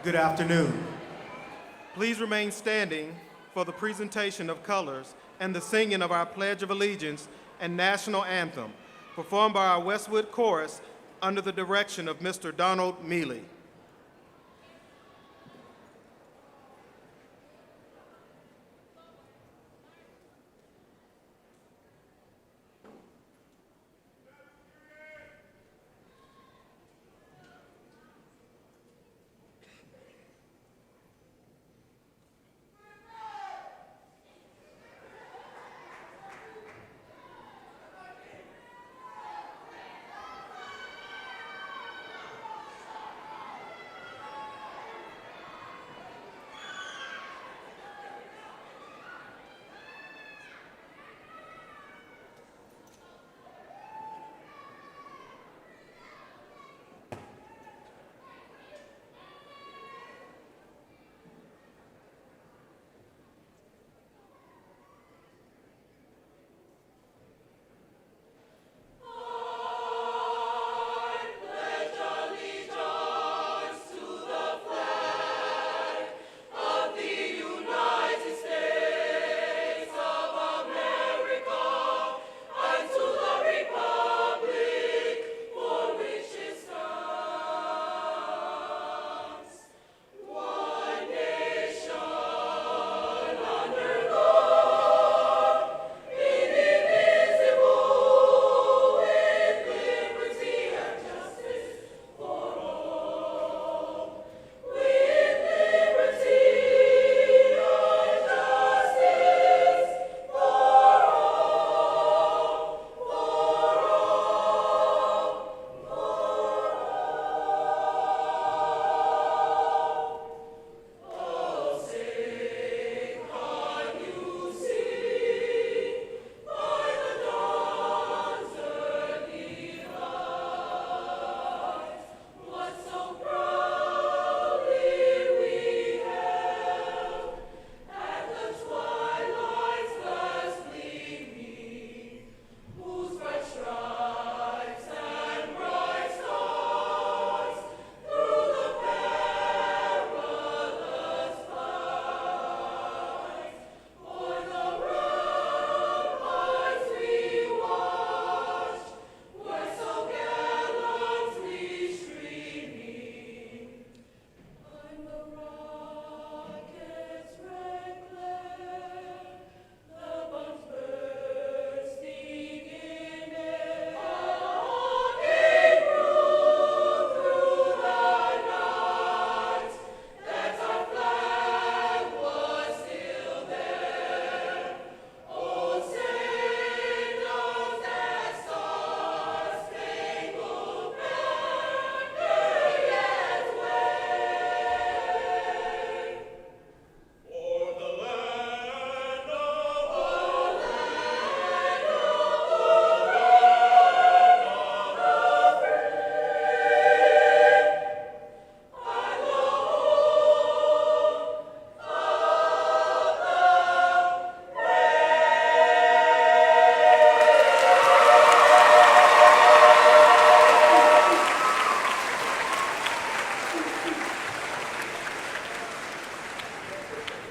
Good afternoon. Please remain standing for the presentation of colors and the singing of our Pledge of Allegiance and National Anthem, performed by our Westwood Chorus under the direction of Mr. Donald Mealy.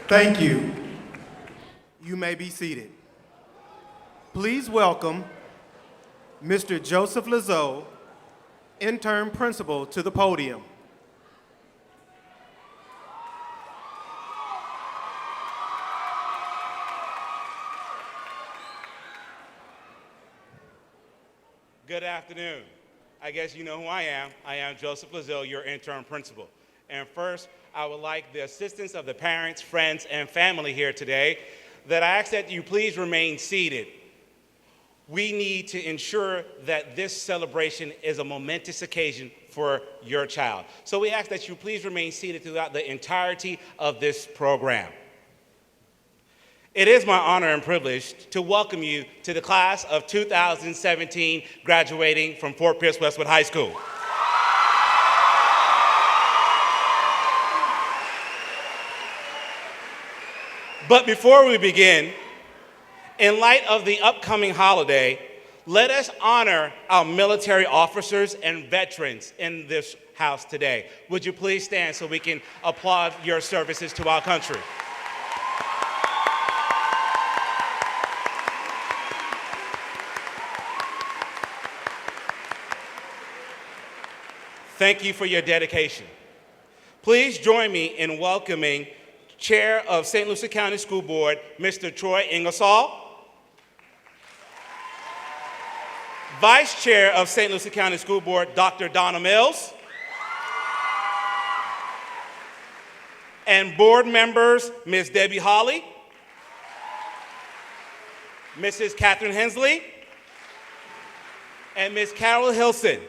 Thank you. You may be seated. Please welcome Mr. Joseph Lazeau, Intern Principal, to the podium. Good afternoon. I guess you know who I am. I am Joseph Lazeau, your Intern Principal. And first, I would like the assistance of the parents, friends, and family here today that I ask that you please remain seated. We need to ensure that this celebration is a momentous occasion for your child. So we ask that you please remain seated throughout the entirety of this program. It is my honor and privilege to welcome you to the class of 2017 graduating from Fort Pierce Westwood High School. But before we begin, in light of the upcoming holiday, Let us honor our military officers and veterans in this house today. Would you please stand so we can applaud your services to our country? Thank you for your dedication. Please join me in welcoming Chair of St. Lucie County School Board, Mr. Troy Ingersoll. Vice Chair of St. Lucie County School Board, Dr. Donna Mills. And board members, Ms. Debbie Hawley, Mrs. Catherine Hensley, and Ms. Carol Hilson.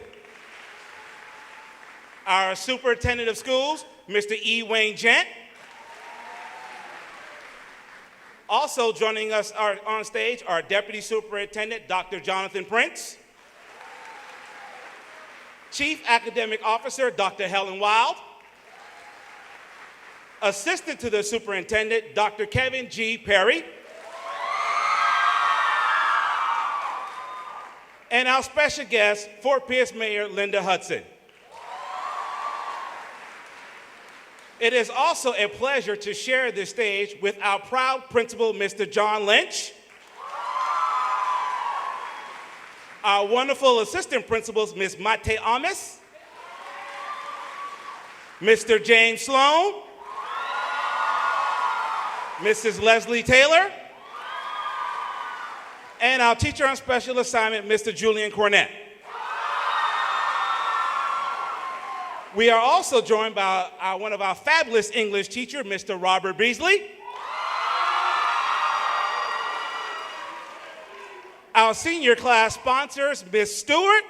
Our Superintendent of Schools, Mr. E. Wayne Gent. Also joining us on stage, our Deputy Superintendent, Dr. Jonathan Prince. Chief Academic Officer, Dr. Helen Wild. Assistant to the Superintendent, Dr. Kevin G. Perry. And our special guest, Fort Pierce Mayor Linda Hudson. It is also a pleasure to share this stage with our proud principal, Mr. John Lynch, our wonderful assistant principals, Ms. Mate Amis, Mr. James Sloan, Mrs. Leslie Taylor, and our teacher on special assignment, Mr. Julian Cornett. We are also joined by one of our fabulous English teachers, Mr. Robert Beasley. Our senior class sponsors, Ms. Stewart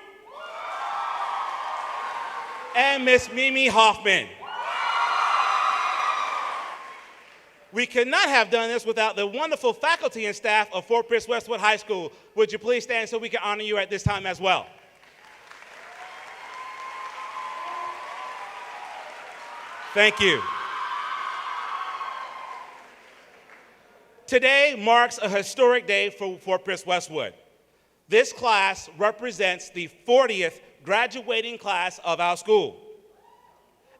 and Ms. Mimi Hoffman. We could not have done this without the wonderful faculty and staff of Fort Pierce Westwood High School. Would you please stand so we can honor you at this time as well? Thank you. Today marks a historic day for Fort Pierce Westwood. This class represents the 40th graduating class of our school.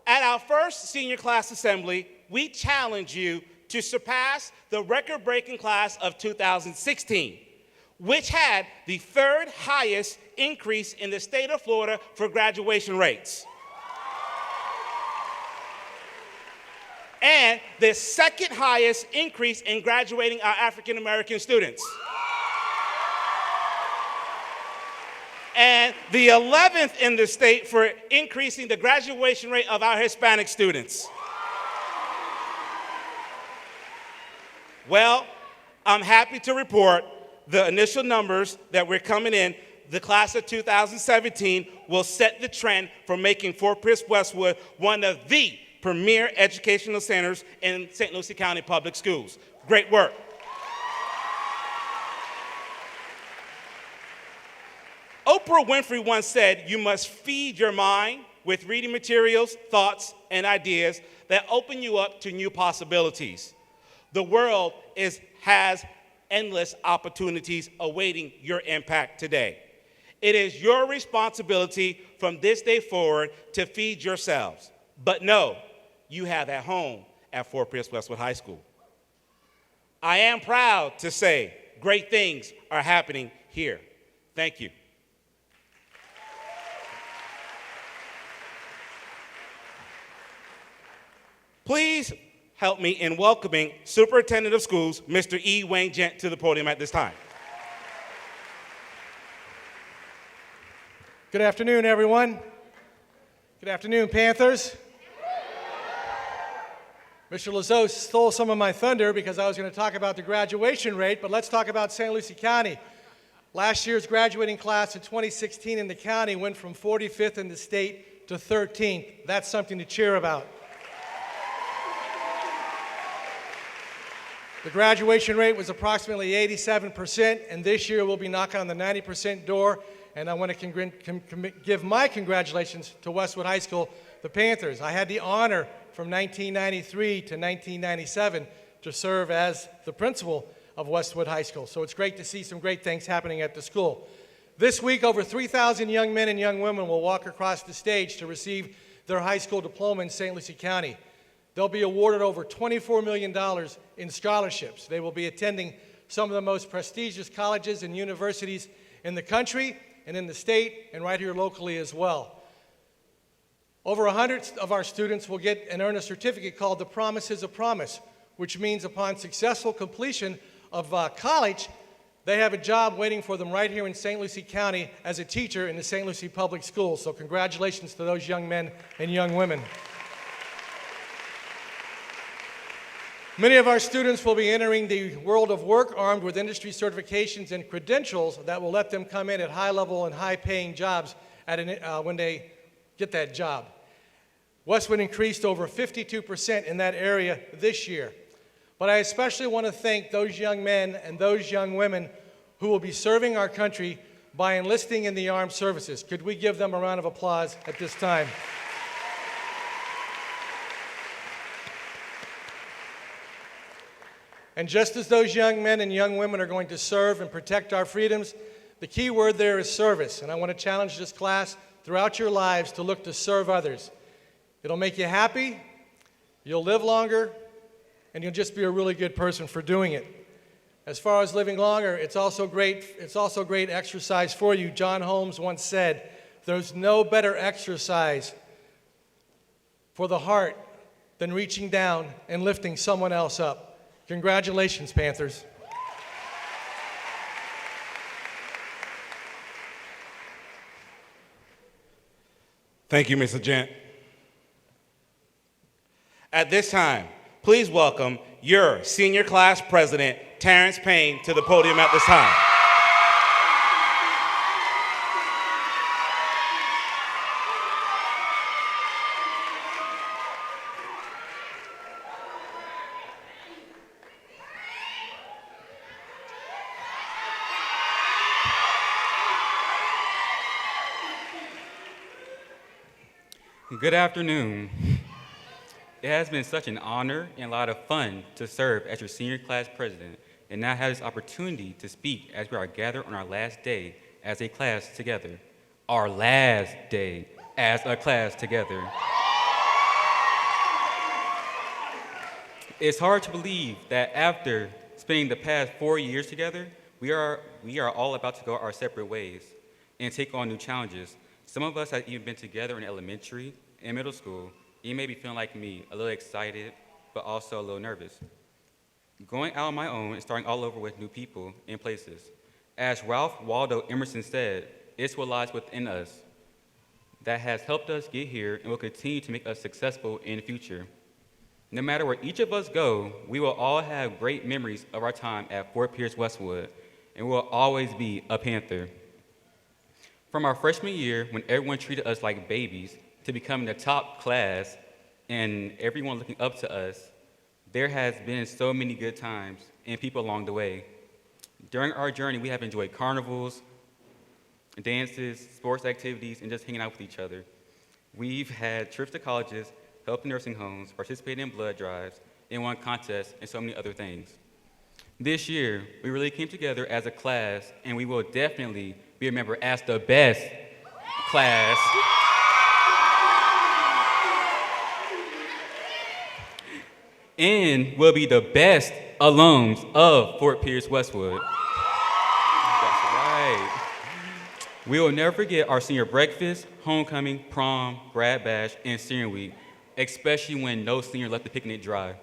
At our first senior class assembly, we challenge you to surpass the record-breaking class of 2016, which had the third highest increase in the state of Florida for graduation rates. And the second highest increase in graduating our African American students. And the 11th in the state for increasing the graduation rate of our Hispanic students. Well, I'm happy to report the initial numbers that we're coming in. The class of 2017 will set the trend for making Fort Pierce Westwood one of the premier educational centers in St. Lucie County Public Schools. Great work. Oprah Winfrey once said, "You must feed your mind with reading materials, thoughts, and ideas that open you up to new possibilities." The world has endless opportunities awaiting your impact today. It is your responsibility from this day forward to feed yourselves. But know, you have at home at Fort Pierce Westwood High School. I am proud to say great things are happening here. Thank you. Please help me in welcoming Superintendent of Schools, Mr. E. Wayne Gent, to the podium at this time. Good afternoon, everyone. Good afternoon, Panthers. Mr. Lazo stole some of my thunder because I was going to talk about the graduation rate, but let's talk about St. Lucie County. Last year's graduating class in 2016 in the county went from 45th in the state to 13th. That's something to cheer about. The graduation rate was approximately 87%, and this year we'll be knocking on the 90% door, and I want to give my congratulations to Westwood High School, the Panthers. I had the honor from 1993 to 1997 to serve as the principal of Westwood High School, so it's great to see some great things happening at the school. This week, over 3,000 young men and young women will walk across the stage to receive their high school diploma in St. Lucie County. They'll be awarded over $24 million in scholarships. They will be attending some of the most prestigious colleges and universities in the country and in the state and right here locally as well. Over 100 of our students will get and earn a certificate called the Promise is a Promise, which means upon successful completion of college, they have a job waiting for them right here in St. Lucie County as a teacher in the St. Lucie Public Schools. So congratulations to those young men and young women. Many of our students will be entering the world of work armed with industry certifications and credentials that will let them come in at high-level and high-paying jobs when they get that job. Westwood increased over 52% in that area this year. But I especially want to thank those young men and those young women who will be serving our country by enlisting in the armed services. Could we give them a round of applause at this time? And just as those young men and young women are going to serve and protect our freedoms, the key word there is service. And I want to challenge this class throughout your lives to look to serve others. It'll make you happy, you'll live longer, and you'll just be a really good person for doing it. As far as living longer, it's also great exercise for you. John Holmes once said, "There's no better exercise for the heart than reaching down and lifting someone else up." Congratulations, Panthers. Thank you, Mr. Gent. At this time, please welcome your senior class president, Terrence Payne, to the podium at this time. Good afternoon. It has been such an honor and a lot of fun to serve as your senior class president and now have this opportunity to speak as we are gathered on our last day as a class together. Our last day as a class together. It's hard to believe that after spending the past 4 years together, we are all about to go our separate ways and take on new challenges. Some of us have even been together in elementary and middle school. You may be feeling like me, a little excited, but also a little nervous. Going out on my own and starting all over with new people and places. As Ralph Waldo Emerson said, it's what lies within us that has helped us get here and will continue to make us successful in the future. No matter where each of us go, we will all have great memories of our time at Fort Pierce Westwood, and we will always be a Panther. From our freshman year, when everyone treated us like babies, to becoming the top class and everyone looking up to us, there has been so many good times and people along the way. During our journey, we have enjoyed carnivals, dances, sports activities, and just hanging out with each other. We've had trips to colleges, helped in nursing homes, participated in blood drives, and won contests, and so many other things. This year, we really came together as a class, and we will definitely be remembered as the best class. And will be the best alums of Fort Pierce Westwood. That's right. We will never forget our senior breakfast, homecoming, prom, grad bash, and senior week, especially when no senior left the picnic dry.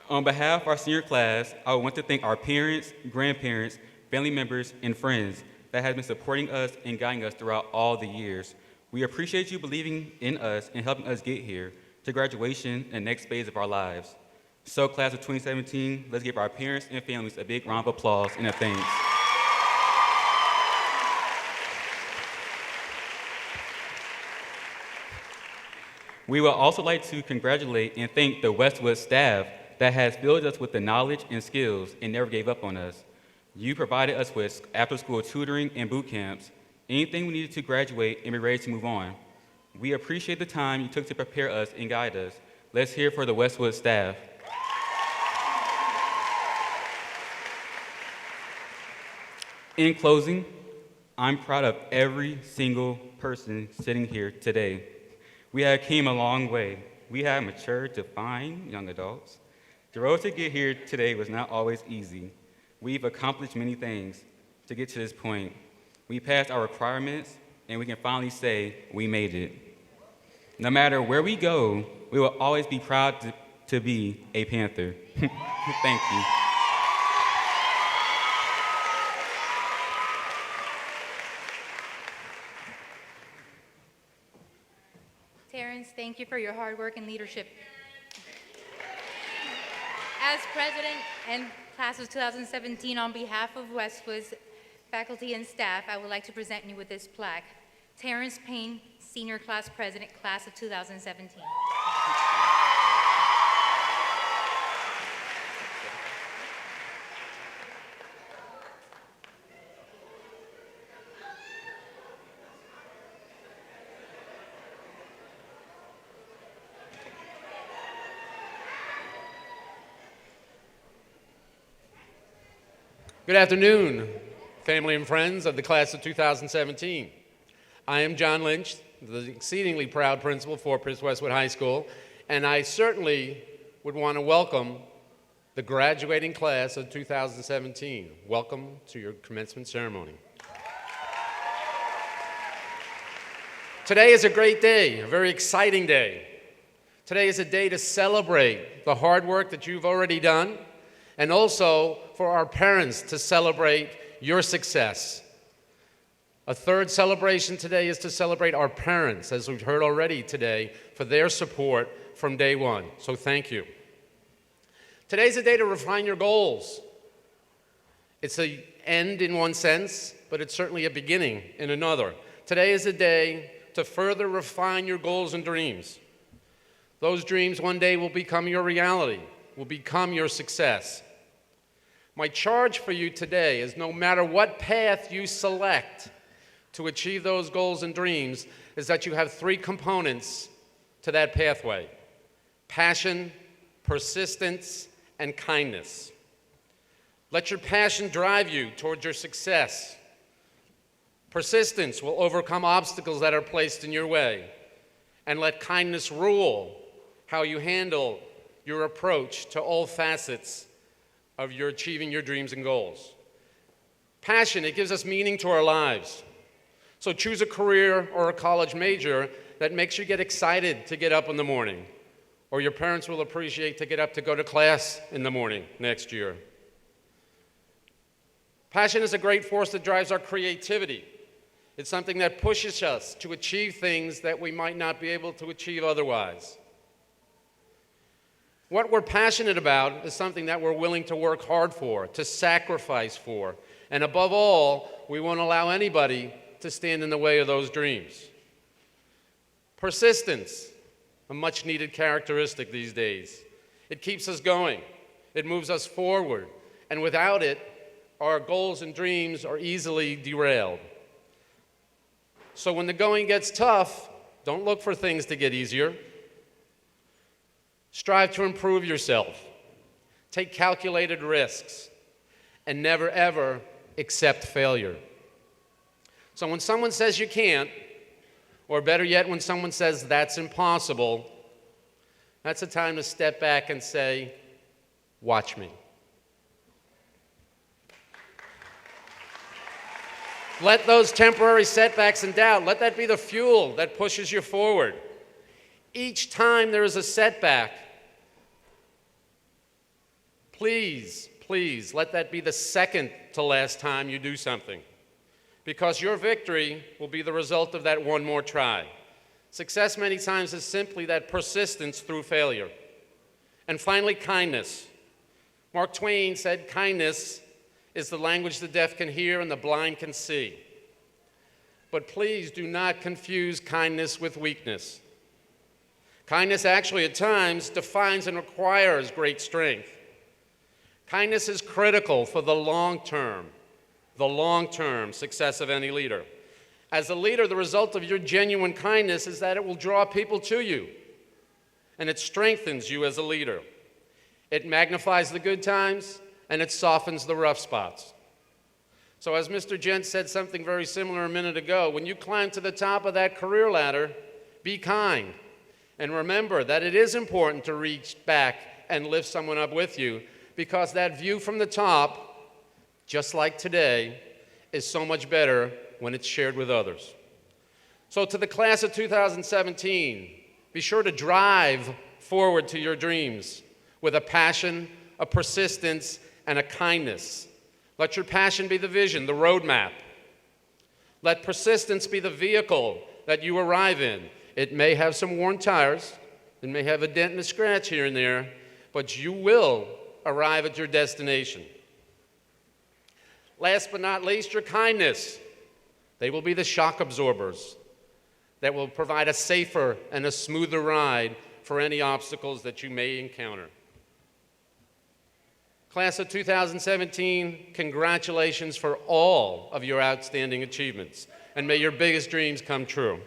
On behalf of our senior class, I want to thank our parents, grandparents, family members, and friends that have been supporting us and guiding us throughout all the years. We appreciate you believing in us and helping us get here to graduation and next phase of our lives. So class of 2017, let's give our parents and families a big round of applause and a thanks. We would also like to congratulate and thank the Westwood staff that has filled us with the knowledge and skills and never gave up on us. You provided us with after-school tutoring and boot camps, anything we needed to graduate and be ready to move on. We appreciate the time you took to prepare us and guide us. Let's hear for the Westwood staff. In closing, I'm proud of every single person sitting here today. We have came a long way. We have matured to fine young adults. The road to get here today was not always easy. We've accomplished many things to get to this point. We passed our requirements, and we can finally say we made it. No matter where we go, we will always be proud to be a Panther. Thank you. Terrence, thank you for your hard work and leadership. As president and class of 2017, on behalf of Westwood's faculty and staff, I would like to present you with this plaque. Terrence Payne, senior class president, class of 2017. Good afternoon, family and friends of the class of 2017. I am John Lynch, the exceedingly proud principal for Westwood High School, and I certainly would want to welcome the graduating class of 2017. Welcome to your commencement ceremony. Today is a great day, a very exciting day. Today is a day to celebrate the hard work that you've already done, and also for our parents to celebrate your success. A third celebration today is to celebrate our parents, as we've heard already today, for their support from day one. So thank you. Today's a day to refine your goals. It's an end in one sense, but it's certainly a beginning in another. Today is a day to further refine your goals and dreams. Those dreams one day will become your reality, will become your success. My charge for you today is no matter what path you select to achieve those goals and dreams, is that you have three components to that pathway: passion, persistence, and kindness. Let your passion drive you towards your success. Persistence will overcome obstacles that are placed in your way. And let kindness rule how you handle your approach to all facets of your achieving your dreams and goals. Passion, it gives us meaning to our lives. So choose a career or a college major that makes you get excited to get up in the morning, or your parents will appreciate to get up to go to class in the morning next year. Passion is a great force that drives our creativity. It's something that pushes us to achieve things that we might not be able to achieve otherwise. What we're passionate about is something that we're willing to work hard for, to sacrifice for, and above all, we won't allow anybody to stand in the way of those dreams. Persistence, a much needed characteristic these days. It keeps us going, it moves us forward, and without it, our goals and dreams are easily derailed. So when the going gets tough, don't look for things to get easier. Strive to improve yourself. Take calculated risks. And never, ever accept failure. So when someone says you can't, or better yet, when someone says that's impossible, that's a time to step back and say, watch me. Let those temporary setbacks and doubt, let that be the fuel that pushes you forward. Each time there is a setback, please, please, let that be the second to last time you do something, because your victory will be the result of that one more try. Success many times is simply that persistence through failure. And finally, kindness. Mark Twain said, kindness is the language the deaf can hear and the blind can see. But please do not confuse kindness with weakness. Kindness actually at times defines and requires great strength. Kindness is critical for the long-term success of any leader. As a leader, the result of your genuine kindness is that it will draw people to you, and it strengthens you as a leader. It magnifies the good times, and it softens the rough spots. So as Mr. Gent said something very similar a minute ago, when you climb to the top of that career ladder, be kind. And remember that it is important to reach back and lift someone up with you, because that view from the top, just like today, is so much better when it's shared with others. So to the class of 2017, be sure to drive forward to your dreams with a passion, a persistence, and a kindness. Let your passion be the vision, the roadmap. Let persistence be the vehicle that you arrive in. It may have some worn tires, it may have a dent and a scratch here and there, but you will arrive at your destination. Last but not least, your kindness. They will be the shock absorbers that will provide a safer and a smoother ride for any obstacles that you may encounter. Class of 2017, congratulations for all of your outstanding achievements, and may your biggest dreams come true.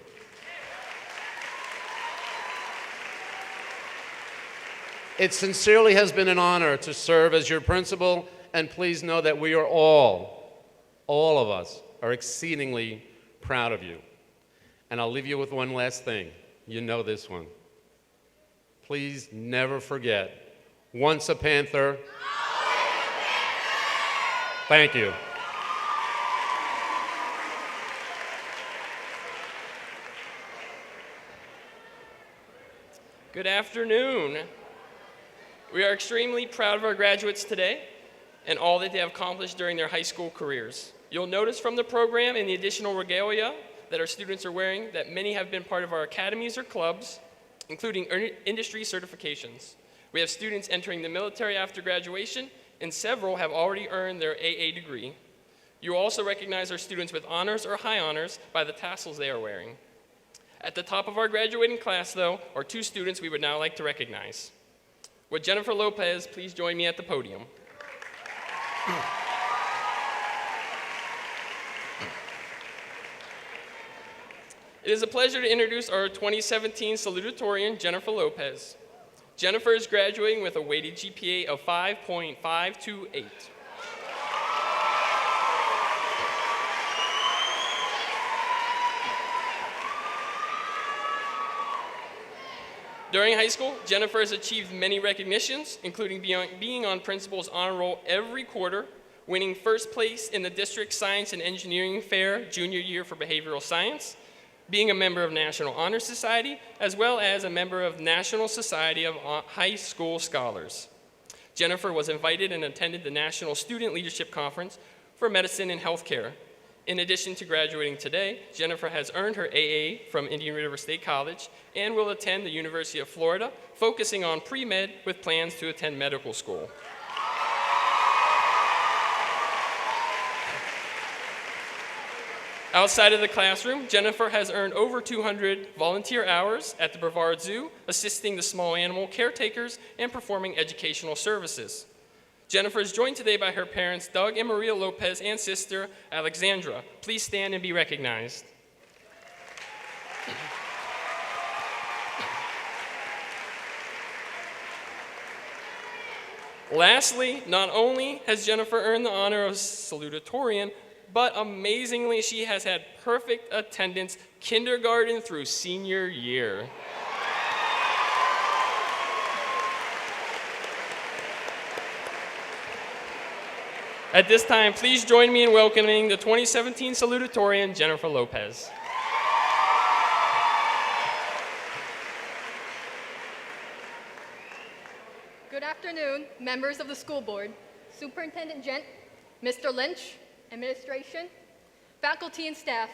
It sincerely has been an honor to serve as your principal, and please know that we are all of us, are exceedingly proud of you. And I'll leave you with one last thing. You know this one. Please never forget, once a Panther, always a Panther! Thank you. Good afternoon. We are extremely proud of our graduates today and all that they have accomplished during their high school careers. You'll notice from the program and the additional regalia that our students are wearing that many have been part of our academies or clubs, including industry certifications. We have students entering the military after graduation, and several have already earned their AA degree. You will also recognize our students with honors or high honors by the tassels they are wearing. At the top of our graduating class, though, are two students we would now like to recognize. Would Jennifer Lopez please join me at the podium? It is a pleasure to introduce our 2017 Salutatorian, Jennifer Lopez. Jennifer is graduating with a weighted GPA of 5.528. During high school, Jennifer has achieved many recognitions, including being on principal's honor roll every quarter, winning first place in the district science and engineering fair junior year for behavioral science, being a member of National Honor Society, as well as a member of National Society of High School Scholars. Jennifer was invited and attended the National Student Leadership Conference for Medicine and Healthcare. In addition to graduating today, Jennifer has earned her AA from Indian River State College and will attend the University of Florida, focusing on pre-med with plans to attend medical school. Outside of the classroom, Jennifer has earned over 200 volunteer hours at the Brevard Zoo, assisting the small animal caretakers and performing educational services. Jennifer is joined today by her parents, Doug and Maria Lopez, and sister, Alexandra. Please stand and be recognized. Lastly, not only has Jennifer earned the honor of Salutatorian, but amazingly, she has had perfect attendance kindergarten through senior year. At this time, please join me in welcoming the 2017 Salutatorian, Jennifer Lopez. Good afternoon, members of the school board, Superintendent Gent, Mr. Lynch, administration, faculty and staff,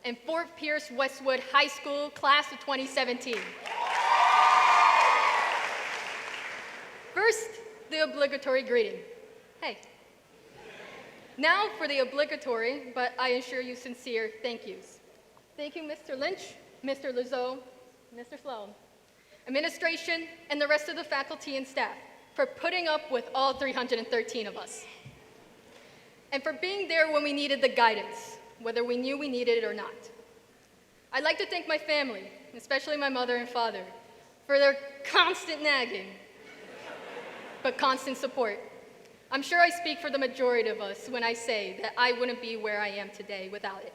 and Fort Pierce Westwood High School class of 2017. First, the obligatory greeting. Hey. Now for the obligatory, but I assure you sincere thank yous. Thank you, Mr. Lynch, Mr. Lizzo, Mr. Sloan, administration, and the rest of the faculty and staff for putting up with all 313 of us. And for being there when we needed the guidance, whether we knew we needed it or not. I'd like to thank my family, especially my mother and father, for their constant nagging, but constant support. I'm sure I speak for the majority of us when I say that I wouldn't be where I am today without it.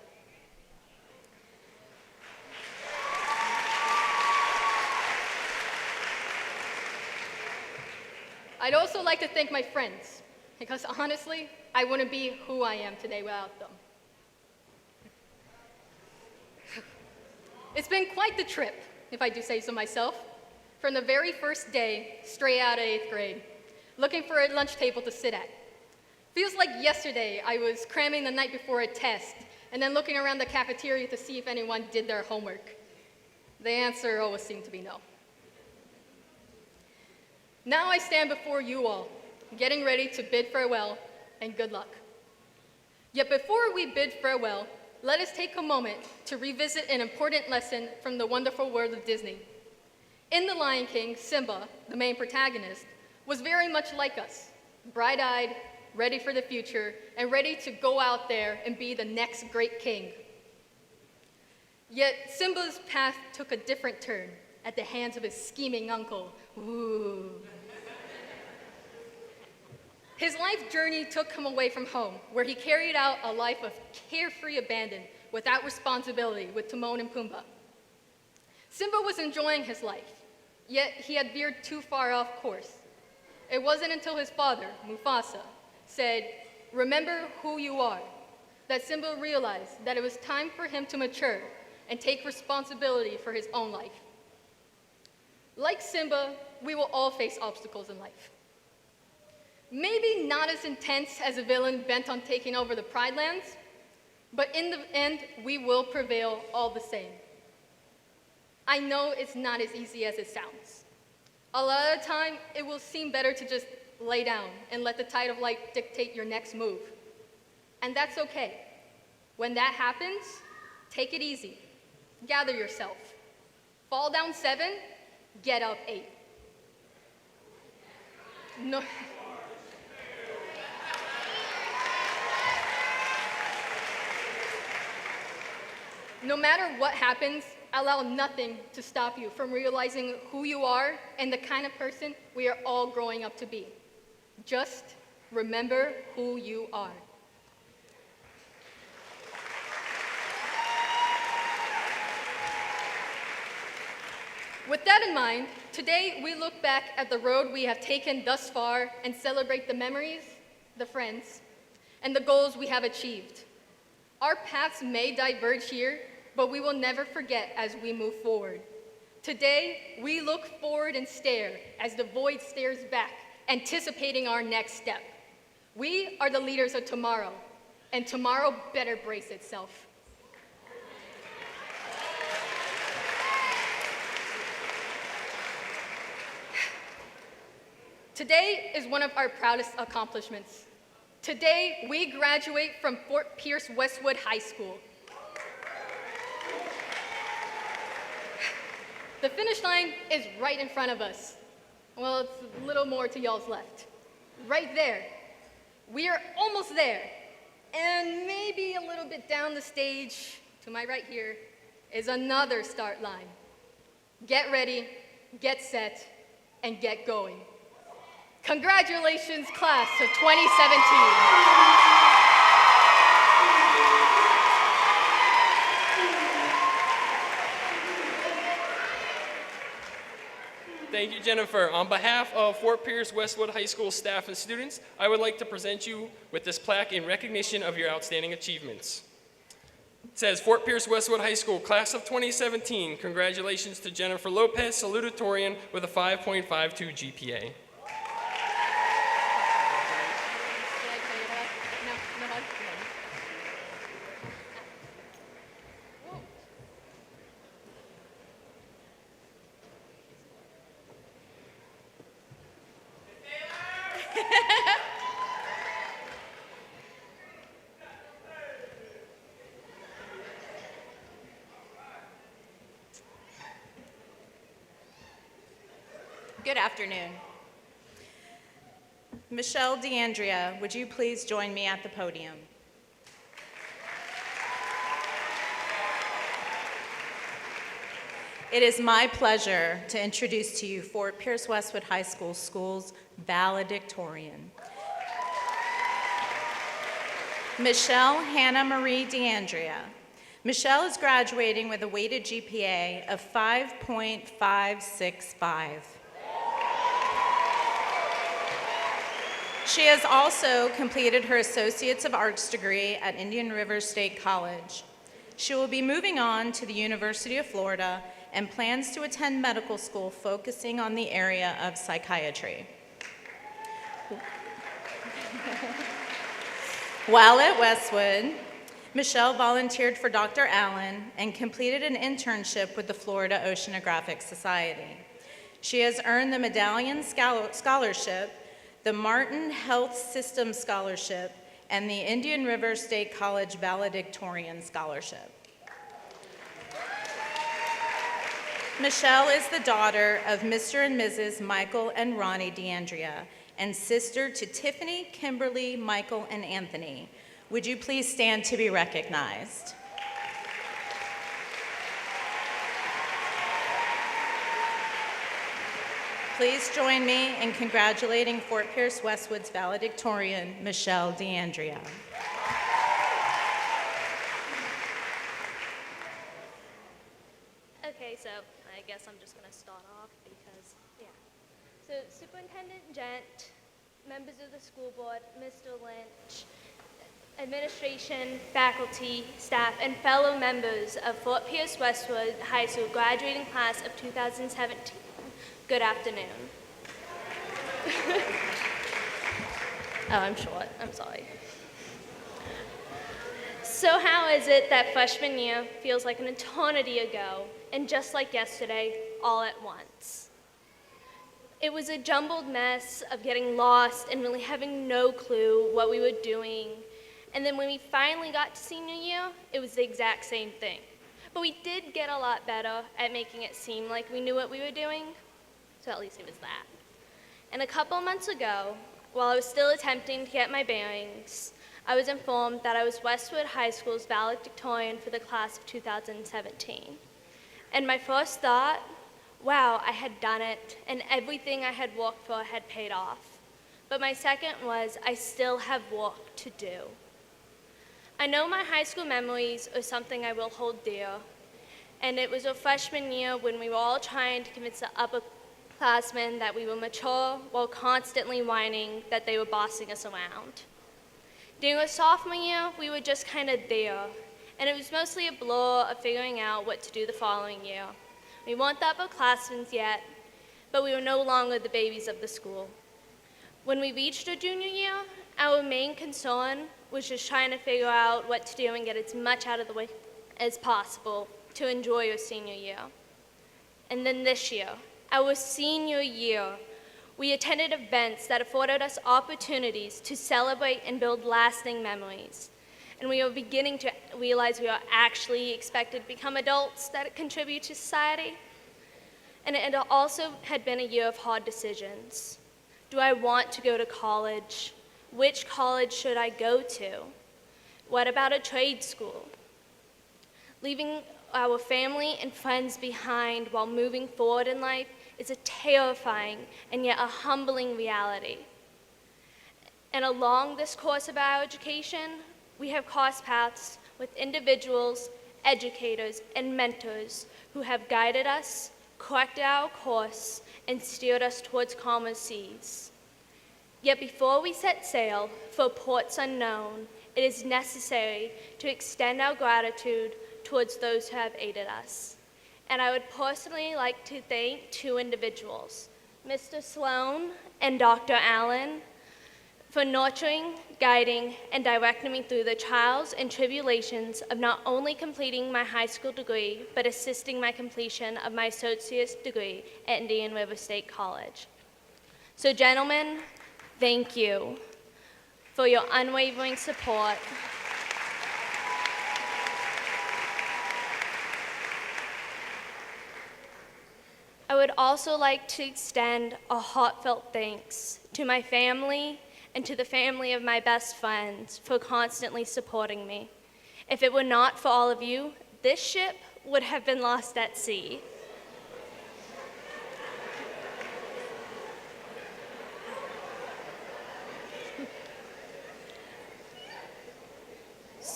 I'd also like to thank my friends, because honestly, I wouldn't be who I am today without them. It's been quite the trip, if I do say so myself, from the very first day, straight out of 8th grade, looking for a lunch table to sit at. Feels like yesterday I was cramming the night before a test, and then looking around the cafeteria to see if anyone did their homework. The answer always seemed to be no. Now I stand before you all, getting ready to bid farewell and good luck. Yet before we bid farewell, let us take a moment to revisit an important lesson from the wonderful world of Disney. In The Lion King, Simba, the main protagonist, was very much like us, bright-eyed, ready for the future, and ready to go out there and be the next great king. Yet Simba's path took a different turn at the hands of his scheming uncle. Ooh. His life journey took him away from home, where he carried out a life of carefree abandon without responsibility with Timon and Pumbaa. Simba was enjoying his life, yet he had veered too far off course. It wasn't until his father, Mufasa, said, "Remember who you are," that Simba realized that it was time for him to mature and take responsibility for his own life. Like Simba, we will all face obstacles in life. Maybe not as intense as a villain bent on taking over the Pride Lands, but in the end, we will prevail all the same. I know it's not as easy as it sounds. A lot of the time, it will seem better to just lay down and let the tide of life dictate your next move. And that's okay. When that happens, take it easy. Gather yourself. Fall down 7, get up 8. No. No matter what happens, allow nothing to stop you from realizing who you are and the kind of person we are all growing up to be. Just remember who you are. With that in mind, today we look back at the road we have taken thus far and celebrate the memories, the friends, and the goals we have achieved. Our paths may diverge here, but we will never forget as we move forward. Today, we look forward and stare as the void stares back, anticipating our next step. We are the leaders of tomorrow, and tomorrow better brace itself. Today is one of our proudest accomplishments. Today, we graduate from Fort Pierce Westwood High School. The finish line is right in front of us. Well, it's a little more to y'all's left. Right there. We are almost there. And maybe a little bit down the stage, to my right here, is another start line. Get ready, get set, and get going. Congratulations, class of 2017. Thank you, Jennifer. On behalf of Fort Pierce Westwood High School staff and students, I would like to present you with this plaque in recognition of your outstanding achievements. It says, Fort Pierce Westwood High School, class of 2017, congratulations to Jennifer Lopez, salutatorian, with a 5.52 GPA. Good afternoon. Michelle DeAndrea, would you please join me at the podium? It is my pleasure to introduce to you Fort Pierce Westwood High School's valedictorian. Michelle Hannah Marie DeAndrea. Michelle is graduating with a weighted GPA of 5.565. She has also completed her Associates of Arts degree at Indian River State College. She will be moving on to the University of Florida and plans to attend medical school focusing on the area of psychiatry. While at Westwood, Michelle volunteered for Dr. Allen and completed an internship with the Florida Oceanographic Society. She has earned the Medallion Scholarship, the Martin Health System Scholarship, and the Indian River State College Valedictorian Scholarship. Michelle is the daughter of Mr. and Mrs. Michael and Ronnie DeAndrea and sister to Tiffany, Kimberly, Michael, and Anthony. Would you please stand to be recognized? Please join me in congratulating Fort Pierce Westwood's valedictorian, Michelle DeAndrea. Okay, so I guess I'm just going to start off because, yeah. So Superintendent Gent, members of the school board, Mr. Lynch, administration, faculty, staff, and fellow members of Fort Pierce Westwood High School graduating class of 2017, good afternoon. Oh, I'm short, I'm sorry. So how is it that freshman year feels like an eternity ago, and just like yesterday, all at once? It was a jumbled mess of getting lost and really having no clue what we were doing. And then when we finally got to senior year, it was the exact same thing. But we did get a lot better at making it seem like we knew what we were doing, so at least it was that. And a couple months ago, while I was still attempting to get my bearings, I was informed that I was Westwood High School's valedictorian for the class of 2017. And my first thought, wow, I had done it, and everything I had worked for had paid off. But my second was, I still have work to do. I know my high school memories are something I will hold dear, and it was a freshman year when we were all trying to convince the upperclassmen that we were mature while constantly whining that they were bossing us around. During our sophomore year, we were just kind of there, and it was mostly a blur of figuring out what to do the following year. We weren't the upperclassmen yet, but we were no longer the babies of the school. When we reached our junior year, our main concern was just trying to figure out what to do and get as much out of the way as possible to enjoy our senior year. And then this year, our senior year, we attended events that afforded us opportunities to celebrate and build lasting memories. And we are beginning to realize we are actually expected to become adults that contribute to society. And it also had been a year of hard decisions. Do I want to go to college? Which college should I go to? What about a trade school? Leaving our family and friends behind while moving forward in life is a terrifying and yet a humbling reality. And along this course of our education, we have crossed paths with individuals, educators, and mentors who have guided us, corrected our course, and steered us towards calmer seas. Yet before we set sail for ports unknown, it is necessary to extend our gratitude towards those who have aided us. And I would personally like to thank two individuals, Mr. Sloan and Dr. Allen, for nurturing, guiding, and directing me through the trials and tribulations of not only completing my high school degree, but assisting my completion of my associate's degree at Indian River State College. So gentlemen, thank you for your unwavering support. I would also like to extend a heartfelt thanks to my family and to the family of my best friends for constantly supporting me. If it were not for all of you, this ship would have been lost at sea.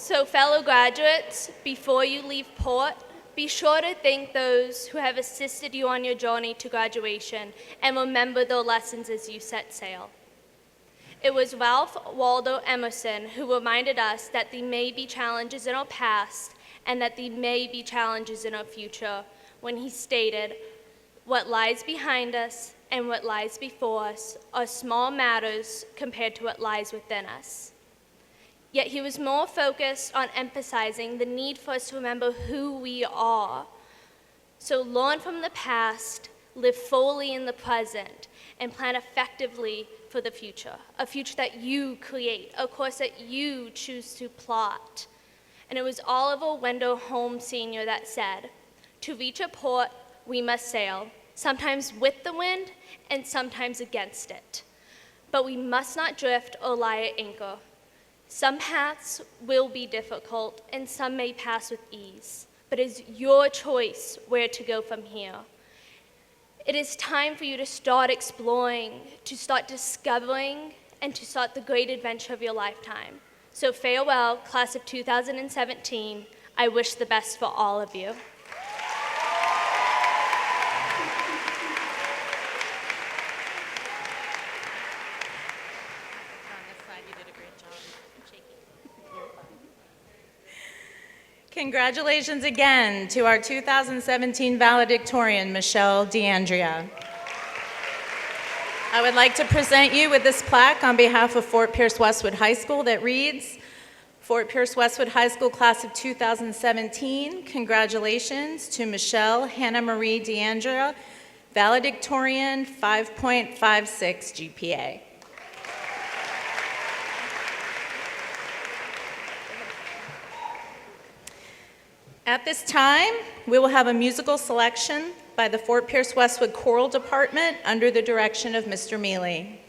So fellow graduates, before you leave port, be sure to thank those who have assisted you on your journey to graduation and remember their lessons as you set sail. It was Ralph Waldo Emerson who reminded us that there may be challenges in our past and that there may be challenges in our future when he stated, "What lies behind us and what lies before us are small matters compared to what lies within us." Yet he was more focused on emphasizing the need for us to remember who we are. So learn from the past, live fully in the present, and plan effectively for the future, a future that you create, a course that you choose to plot. And it was Oliver Wendell Holmes Sr. that said, "To reach a port, we must sail, sometimes with the wind and sometimes against it. But we must not drift or lie at anchor. Some paths will be difficult and some may pass with ease, but it is your choice where to go from here. It is time for you to start exploring, to start discovering, and to start the great adventure of your lifetime. So farewell, class of 2017. I wish the best for all of you." Congratulations again to our 2017 valedictorian, Michelle DeAndrea. I would like to present you with this plaque on behalf of Fort Pierce Westwood High School that reads, Fort Pierce Westwood High School class of 2017, congratulations to Michelle Hannah Marie DeAndrea, valedictorian, 5.56 GPA. At this time, we will have a musical selection by the Fort Pierce Westwood Choral Department under the direction of Mr. Mealy.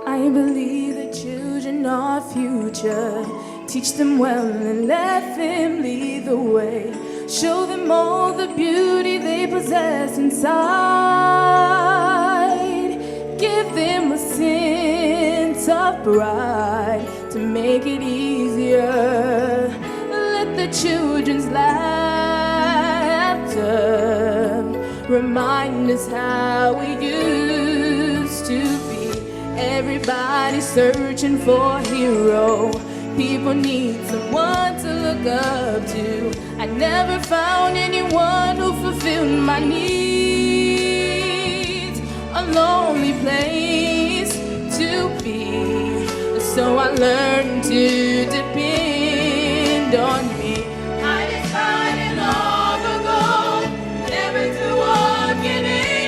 I believe the children are future. Teach them well and let them lead the way. Show them all the beauty they possess inside. Give them a sense of pride to make it easier. Let the children's laughter remind us how we used to be. Everybody's searching for a hero. People need someone to look up to. I never found anyone who fulfilled my needs. A lonely place to be. So I learned to depend on me. I decided long ago never to walk in it.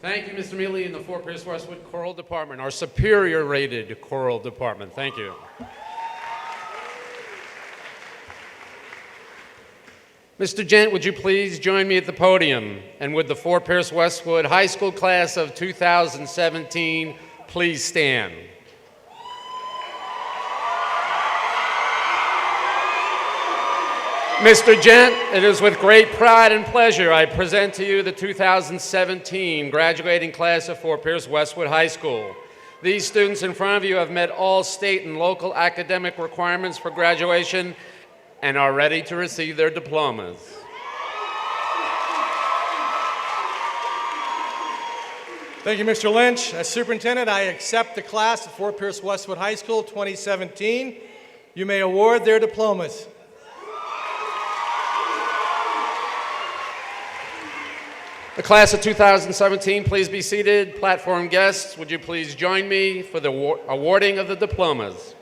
Thank you, Mr. Mealy and the Fort Pierce Westwood Choral Department, our superior rated choral department. Thank you. Mr. Gent, would you please join me at the podium? And would the Fort Pierce Westwood High School class of 2017 please stand? Mr. Gent, it is with great pride and pleasure I present to you the 2017 graduating class of Fort Pierce Westwood High School. These students in front of you have met all state and local academic requirements for graduation and are ready to receive their diplomas. Thank you, Mr. Lynch. As superintendent, I accept the class of Fort Pierce Westwood High School 2017. You may award their diplomas. The class of 2017, please be seated. Platform guests, would you please join me for the awarding of the diplomas?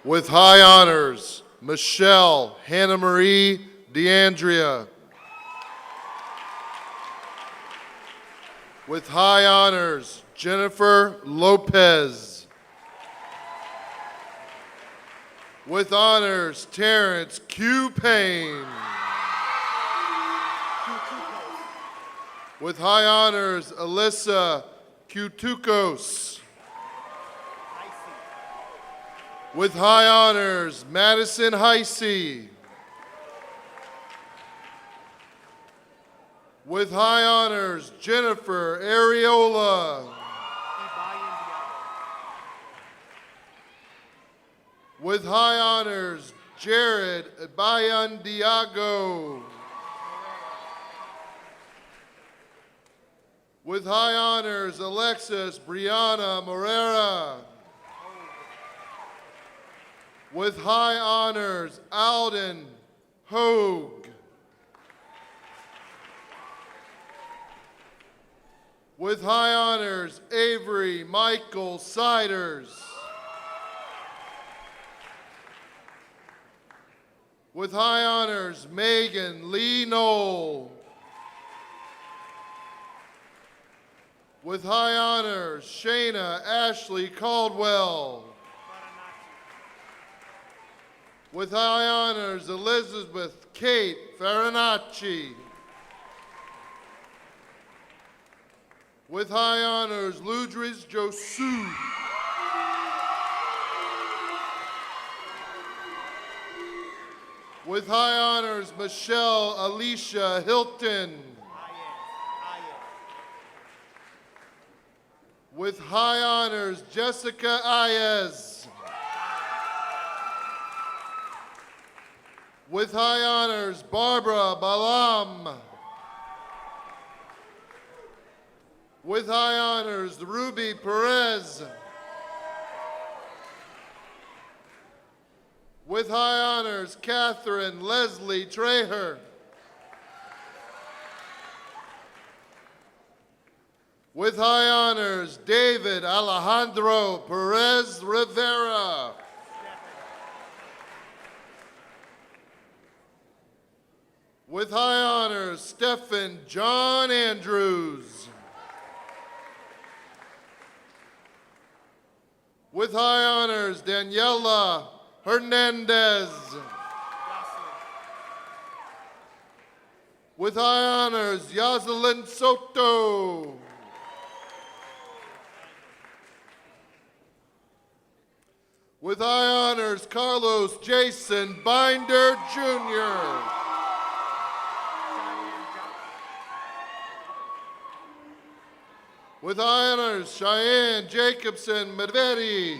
With high honors, Michelle Hannah Marie DeAndrea. With high honors, Jennifer Lopez. With honors, Terrence Q. Payne. With high honors, Alyssa Kutukos. With high honors, Madison Heisey. With high honors, Jennifer Areola. With high honors, Jared Bayandiago. With high honors, Alexis Brianna Morera. With high honors, Alden Hogue. With high honors, Avery Michael Siders. With high honors, Megan Lee Knoll. With high honors, Shayna Ashley Caldwell. With high honors, Elizabeth Kate Farinacci. With high honors, Ludris Josu. With high honors, Michelle Alicia Hilton. With high honors, Jessica Ayez. With high honors, Barbara Balam. With high honors, Ruby Perez. With high honors, Catherine Leslie Treher. With high honors, David Alejandro Perez Rivera. With high honors, Stephen John Andrews. With high honors, Daniela Hernandez. With high honors, Yaselin Soto. With high honors, Carlos Jason Binder Jr. With high honors, Cheyenne Jacobson Medvedi.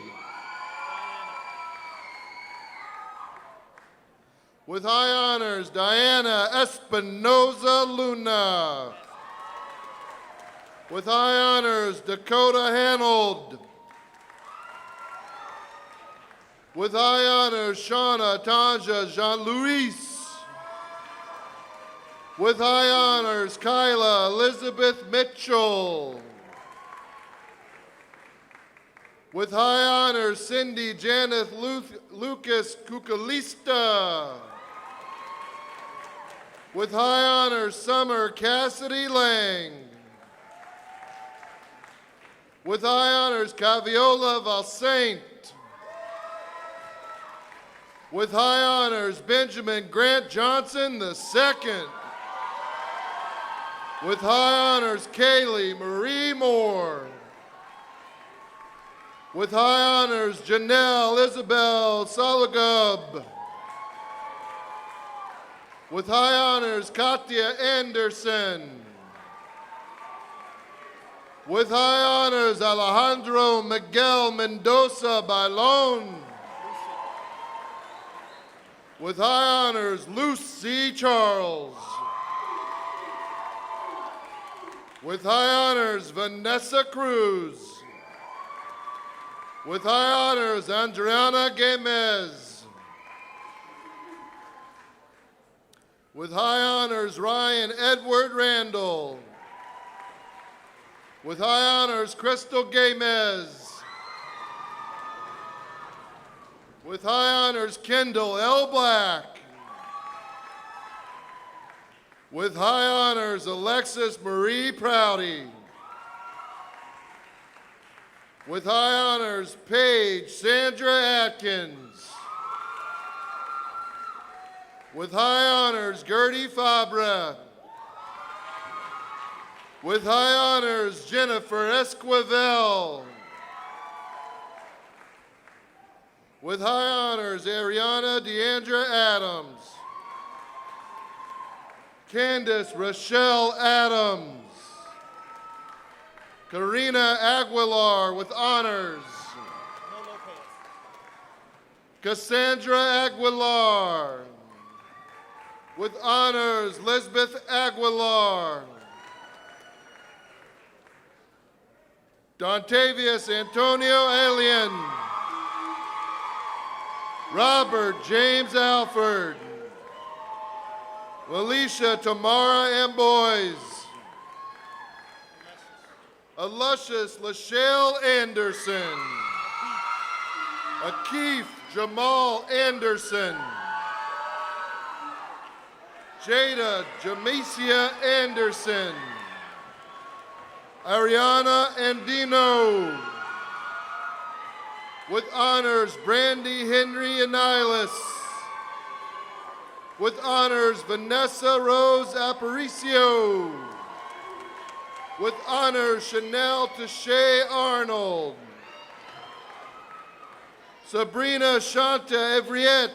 With high honors, Diana Espinoza Luna. With high honors, Dakota Hanold. With high honors, Shauna Tanja Jean-Louis. With high honors, Kyla Elizabeth Mitchell. With high honors, Cindy Janeth Lucas Kukalista. With high honors, Summer Cassidy Lang. With high honors, Caviola Valsaint. With high honors, Benjamin Grant Johnson II. With high honors, Kaylee Marie Moore. With high honors, Janelle Isabel Sologub. With high honors, Katya Anderson. With high honors, Alejandro Miguel Mendoza Bailon. With high honors, Lucy Charles. With high honors, Vanessa Cruz. With high honors, Adriana Gamez. With high honors, Ryan Edward Randall. With high honors, Crystal Gamez. With high honors, Kendall L. Black. With high honors, Alexis Marie Prouty. With high honors, Paige Sandra Atkins. With high honors, Gertie Fabra. With high honors, Jennifer Esquivel. With high honors, Ariana Deandra Adams. Candace Rochelle Adams. Karina Aguilar with honors. Cassandra Aguilar. With honors, Lisbeth Aguilar. Dontavius Antonio Alien. Robert James Alford. Alicia Tamara Amboys. Aluscious Lachelle Anderson. Akeef Jamal Anderson. Jada Jamesia Anderson. Ariana Andino. With honors, Brandy Henry Anilis. With honors, Vanessa Rose Aparicio. With honors, Chanel Tashay Arnold. Sabrina Shanta Evriette.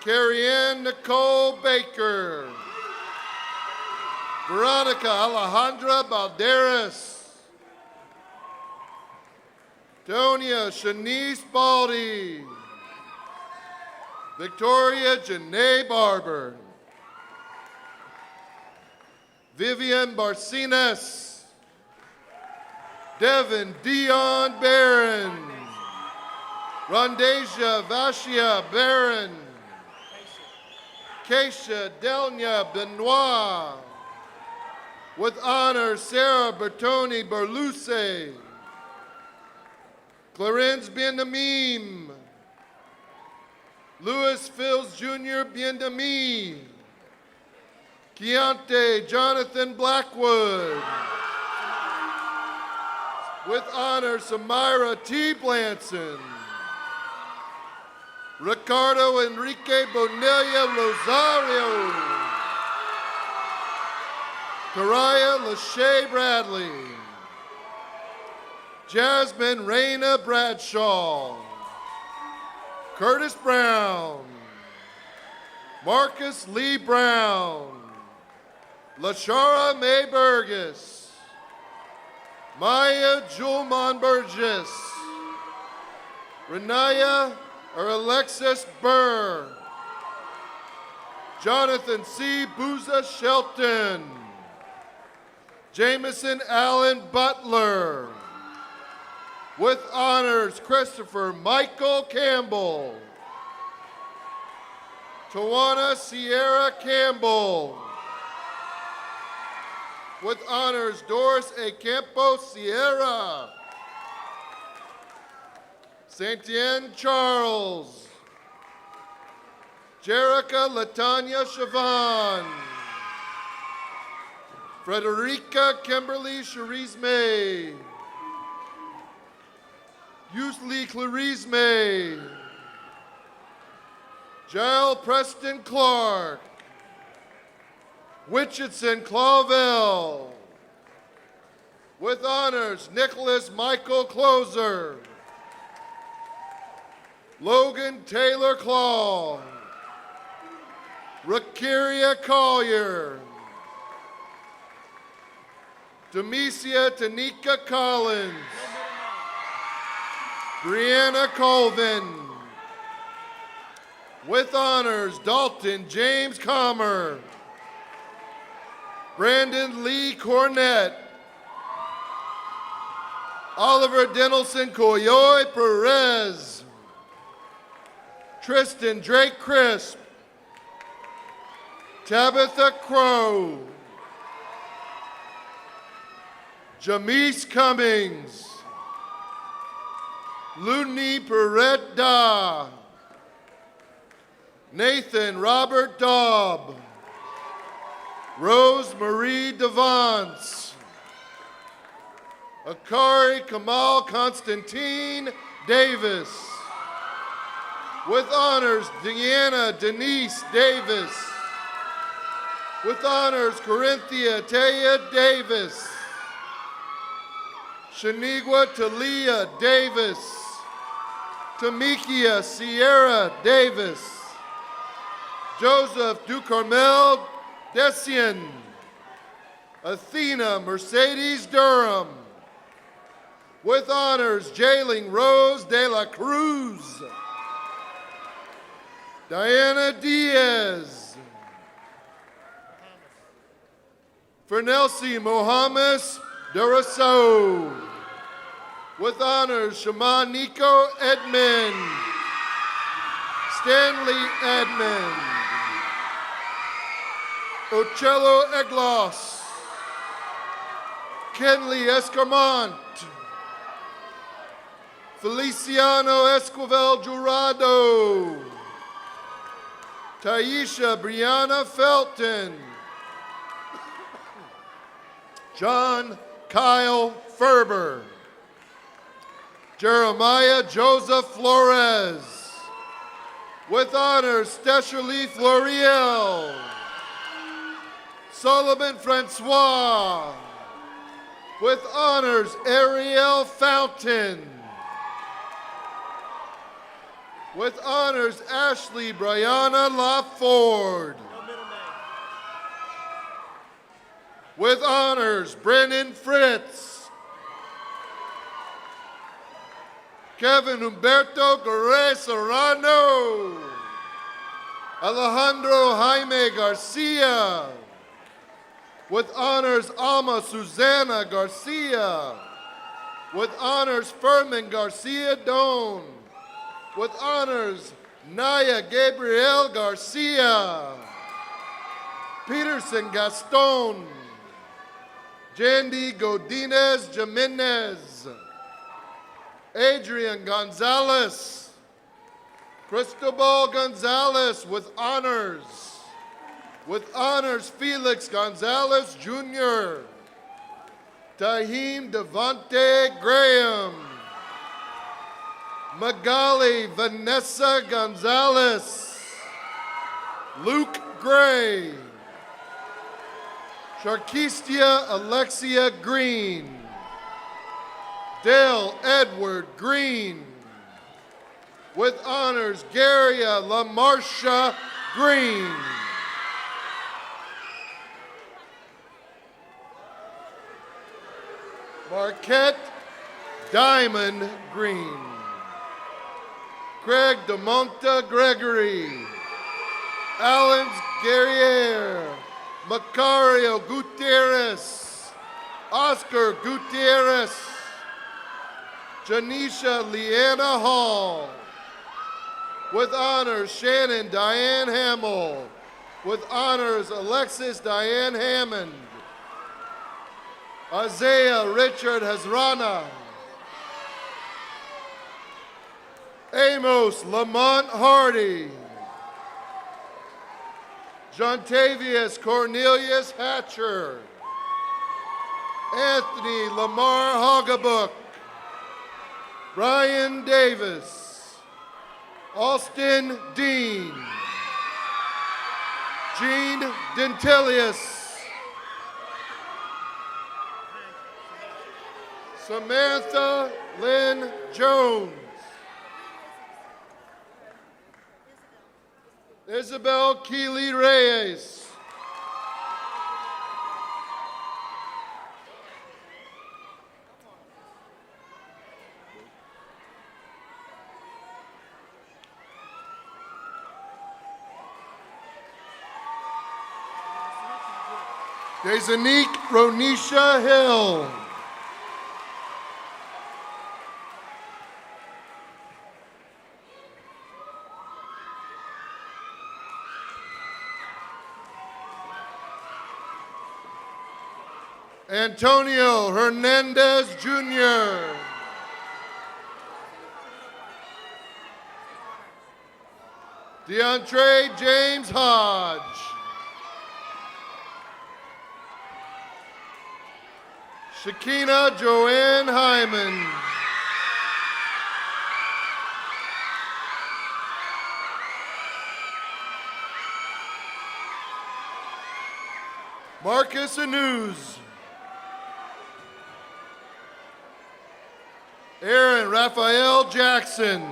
Carrie-Ann Nicole Baker. Veronica Alejandra Balderas. Tonia Shanice Baldy. Victoria Janae Barber. Vivian Barcinas. Devin Dion Barron. Rondasia Vashia Barron. Keisha Delnia Benoit. With honor, Sarah Bertoni Berluce. Clarence Biendamim. Louis Fields Jr. Biendami. Keontae Jonathan Blackwood. With honor, Samira T. Blanson. Ricardo Enrique Bonilla Rosario. Karaya Lachey Bradley. Jasmine Raina Bradshaw. Curtis Brown. Marcus Lee Brown. Lashara May Burgess. Maya Julman Burgess. Renaya are Alexis Burr, Jonathan C. Booza Shelton, Jameson Allen Butler. With honors, Christopher Michael Campbell, Tawana Sierra Campbell. With honors, Doris A. Campos Sierra, Saint-Anne Charles, Jerica Latanya Chavan, Frederica Kimberly Cherise May, Youthly Clarice May, Jael Preston Clark, Wichitson Clavel. With honors, Nicholas Michael Closer, Logan Taylor Claw, Rakiria Collier, Demesia Tanika Collins, Brianna Colvin. With honors, Dalton James Comer, Brandon Lee Cornett, Oliver Denelson Coyoy Perez, Tristan Drake Crisp, Tabitha Crow, Jamise Cummings, Luni Peretta, Nathan Robert Daub, Rose Marie Devance, Akari Kamal Constantine Davis. With honors, Deanna Denise Davis. With honors, Corinthia Taya Davis, Shaniqua Talia Davis, Tamikia Sierra Davis, Joseph Ducarmel Desian, Athena Mercedes Durham. With honors, Jailing Rose de la Cruz, Diana Diaz, Fernelsi Mohammed Duraso. With honors, Shama Nico Edmond, Stanley Edmond, Ocello Eglos, Kenley Escamont, Feliciano Esquivel Jurado, Taisha Brianna Felton, John Kyle Ferber, Jeremiah Joseph Flores. With honors, Stesherly Floriel, Solomon Francois. With honors, Ariel Fountain. With honors, Ashley Brianna LaFord. With honors, Brennan Fritz. Kevin Humberto Correa Serrano. Alejandro Jaime Garcia. With honors, Alma Susana Garcia. With honors, Furman Garcia Doan. With honors, Naya Gabriel Garcia. Peterson Gaston. Jandy Godinez Jimenez. Adrian Gonzalez. Cristobal Gonzalez with honors. With honors, Felix Gonzalez Jr. Tahim Devante Graham. Magali Vanessa Gonzalez. Luke Gray. Sharkistia Alexia Green. Dale Edward Green. With honors, Garia LaMarsha Green. Marquette Diamond Green. Craig DeMonta Gregory, Alan Guerriere, Macario Gutierrez, Oscar Gutierrez, Janisha Leanna Hall. With honors, Shannon Diane Hamill. With honors, Alexis Diane Hammond. Isaiah Richard Hazrana. Amos Lamont Hardy. Jontavius Cornelius Hatcher. Anthony Lamar Hoggabook. Brian Davis. Austin Dean. Jean Dentilius. Samantha Lynn Jones. Isabel Keeley Reyes. Desanique Ronisha Hill. Antonio Hernandez Jr. DeAndre James Hodge. Shakina Joanne Hyman. Marcus Anuz. Aaron Raphael Jackson.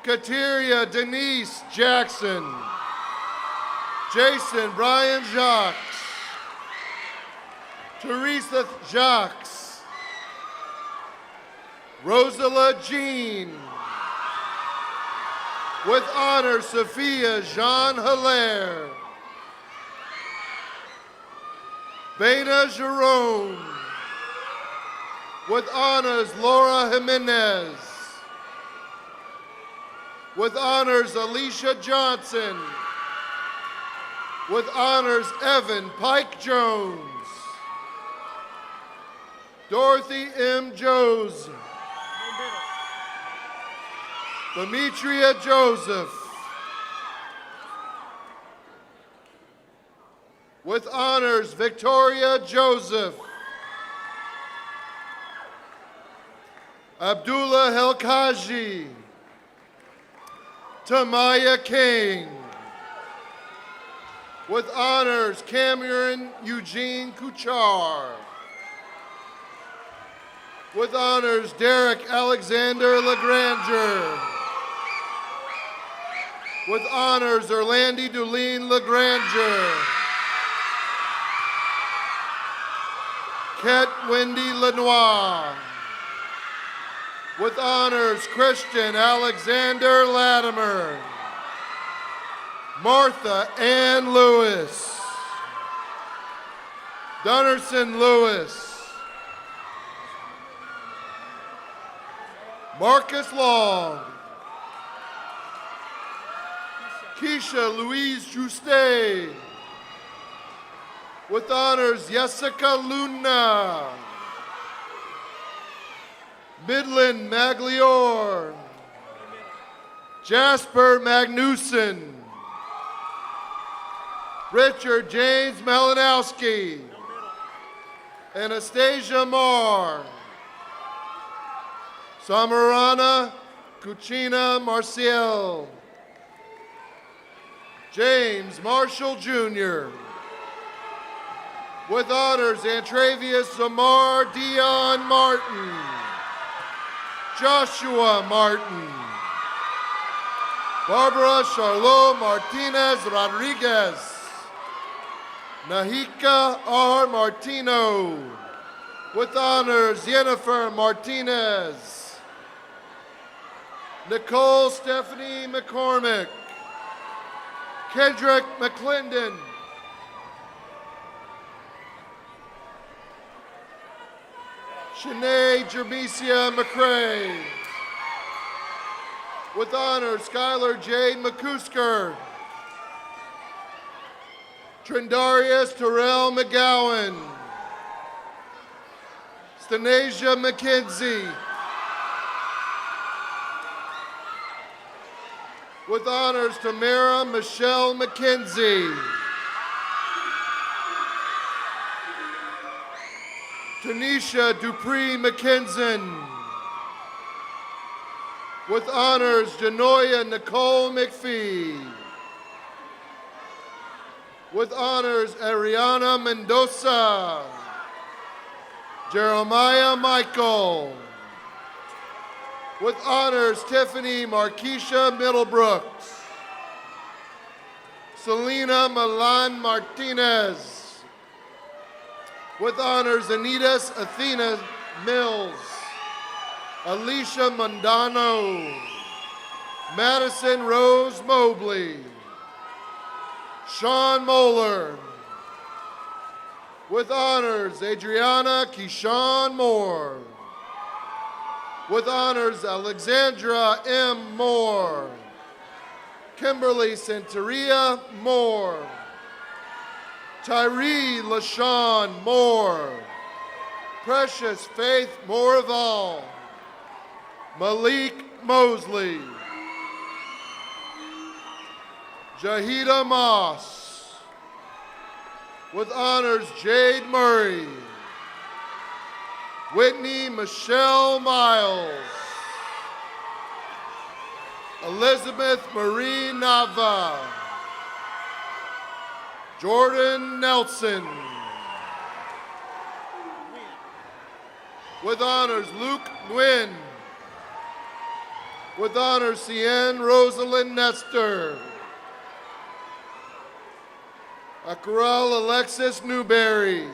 Kateria Denise Jackson. Jason Brian Jacques. Teresa Jacques. Rosala Jean. With honor, Sophia Jean Hilaire. Beta Jerome. With honors, Laura Jimenez. With honors, Alicia Johnson. With honors, Evan Pike Jones. Dorothy M. Joes. Demetria Joseph. With honors, Victoria Joseph. Abdullah Helkaji. Tamaya King. With honors, Cameron Eugene Kuchar. With honors, Derek Alexander LaGranger. With honors, Orlandi Dulene LaGranger. Ket Wendy Lenoir. With honors, Christian Alexander Latimer. Martha Ann Lewis. Dunnerson Lewis. Marcus Long. Keisha Louise Juste. With honors, Jessica Luna. Midland Magliore. Jasper Magnuson. Richard James Malinowski. Anastasia Marr. Samarana Cucina Marcial. James Marshall Jr. With honors, Antravius Zamar Dion Martin. Joshua Martin. Barbara Charlotte Martinez Rodriguez. Nahika R. Martino. With honors, Jennifer Martinez. Nicole Stephanie McCormick, Kendrick McClendon, Shanae Jermesia McCrae. With honors, Skylar Jade McCusker, Trindarius Terrell McGowan, Stanasia McKenzie. With honors, Tamara Michelle McKenzie, Tanisha Dupree McKinson. With honors, Janoya Nicole McPhee. With honors, Ariana Mendoza, Jeremiah Michael. With honors, Tiffany Marquisha Middlebrooks, Selena Milan Martinez. With honors, Anitas Athena Mills, Alicia Mondano, Madison Rose Mobley, Sean Moeller. With honors, Adriana Keyshawn Moore. With honors, Alexandra M. Moore, Kimberly Santeria Moore, Tyree LaShawn Moore, Precious Faith Moraval, Malik Mosley, Jahida Moss. With honors, Jade Murray, Whitney Michelle Miles, Elizabeth Marie Nava, Jordan Nelson. With honors, Luke Nguyen. With honors, Cian Rosalind Nestor, Akaral Alexis Newberry,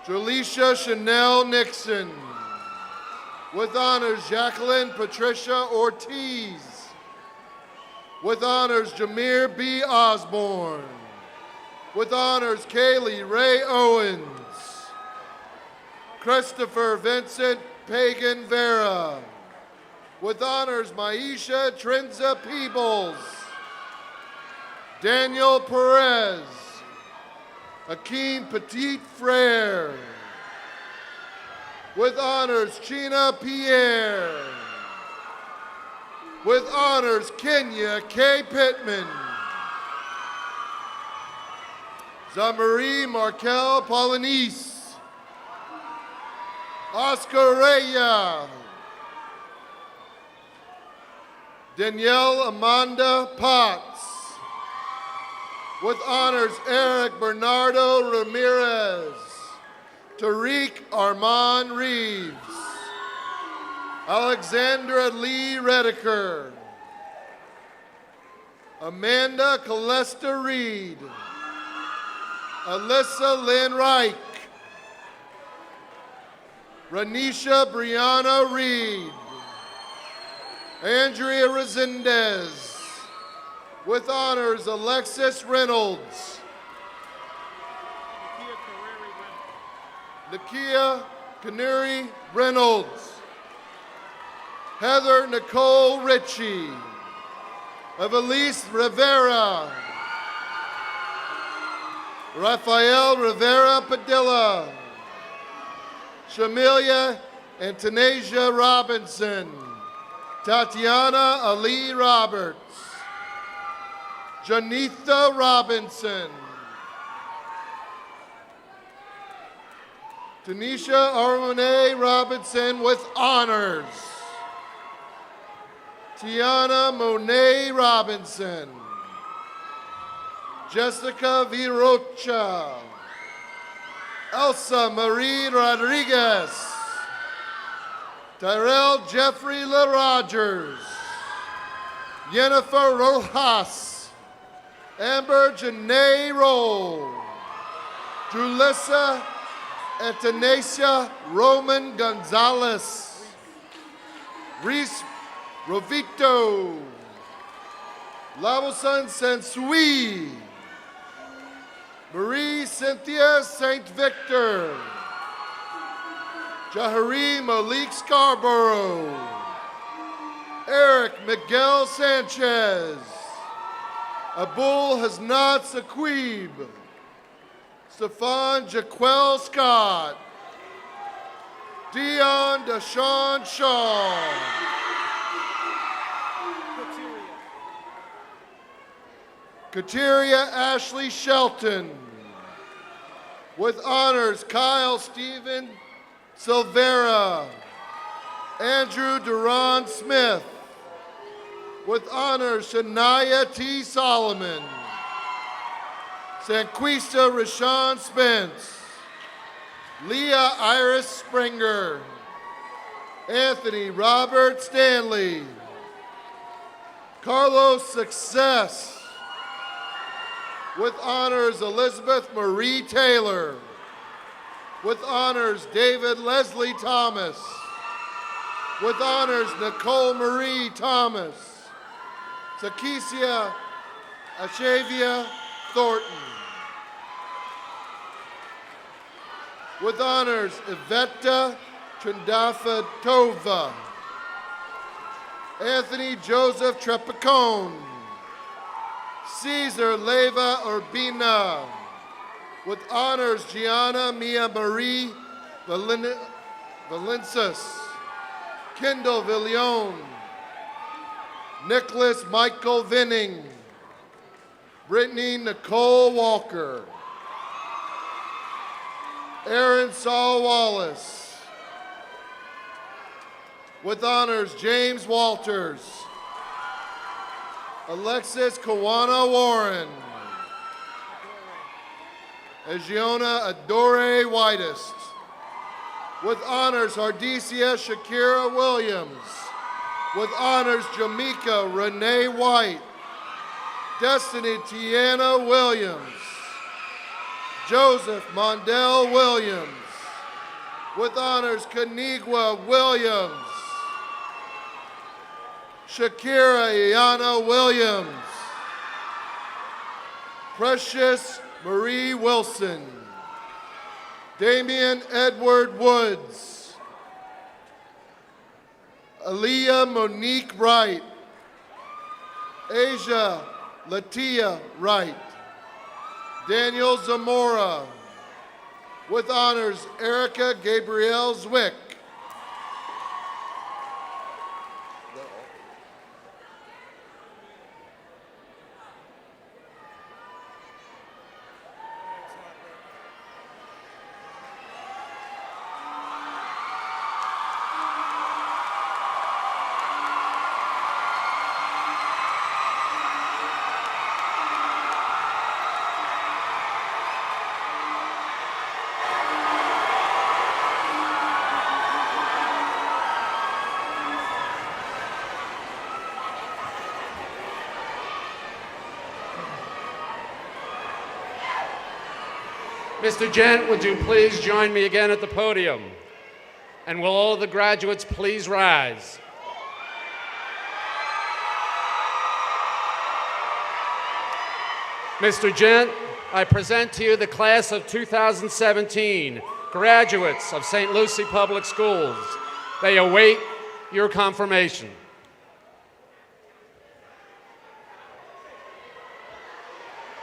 Jaleisha Chanel Nixon. With honors, Jacqueline Patricia Ortiz. With honors, Jameer B. Osborne. With honors, Kaylee Ray Owens, Christopher Vincent Pagan Vera. With honors, Maisha Trinza Peebles, Daniel Perez, Akeem Petit Frere. With honors, China Pierre. With honors, Kenya K. Pittman, Zamarie Markel Polanese, Oscar Raya, Danielle Amanda Potts. With honors, Eric Bernardo Ramirez, Tariq Armand Reeves, Alexandra Lee Rediker, Amanda Calesta Reed, Alyssa Lynn Reich, Ranisha Brianna Reed, Andrea Resendez. With honors, Alexis Reynolds, Nakia Canary Reynolds, Heather Nicole Ritchie, Evelise Rivera, Rafael Rivera Padilla, Shamilia Antanasia Robinson, Tatiana Ali Roberts, Janitha Robinson, Tanisha Armone Robinson with honors, Tiana Monet Robinson, Jessica Virocha, Elsa Marie Rodriguez, Tyrell Jeffrey LaRogers, Jennifer Rojas, Amber Janae Roll, Julissa Atanasia Roman Gonzalez, Reese Rovito, Lavosan Sansui, Marie Cynthia St. Victor, Jahari Malik Scarborough, Eric Miguel Sanchez, Abul Hasnat Saqib, Stefan Jaquel Scott, Dion Deshawn Shaw, Kateria Ashley Shelton. With honors, Kyle Stephen Silvera, Andrew Duran Smith. With honors, Shania T. Solomon, Sanquista Rashawn Spence, Leah Iris Springer, Anthony Robert Stanley, Carlos Success. With honors, Elizabeth Marie Taylor. With honors, David Leslie Thomas. With honors, Nicole Marie Thomas. Sakisia Ashavia Thornton. With honors, Iveta Trindafa Tova. Anthony Joseph Trepacone. Caesar Leva Urbina. With honors, Gianna Mia Marie Valencias. Kendall Villion. Nicholas Michael Vinning. Brittany Nicole Walker. Aaron Saul Wallace. With honors, James Walters. Alexis Kawana Warren. Agiona Adore Whitest. With honors, Hardesia Shakira Williams. With honors, Jamaica Renee White. Destiny Tiana Williams. Joseph Mondell Williams. With honors, Kanigwa Williams. Shakira Iana Williams. Precious Marie Wilson. Damian Edward Woods. Aaliyah Monique Wright. Asia Latia Wright. Daniel Zamora. With honors, Erica Gabrielle Zwick. Mr. Gent, would you please join me again at the podium? And will all the graduates please rise? Mr. Gent, I present to you the class of 2017, graduates of St. Lucie Public Schools. They await your confirmation.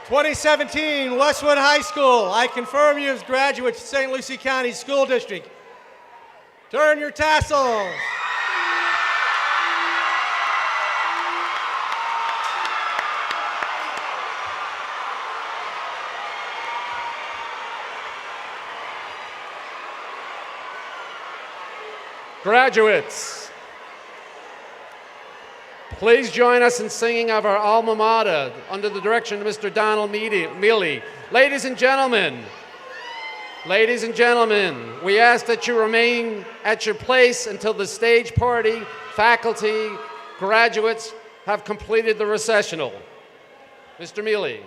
"2017 Westwood High School, I confirm you as graduates of St. Lucie County School District. Turn your tassels. Graduates, please join us in singing of our alma mater under the direction of Mr. Donald Mealy. Ladies and gentlemen, we ask that you remain at your place until the stage party, faculty, graduates have completed the recessional. Mr. Mealy.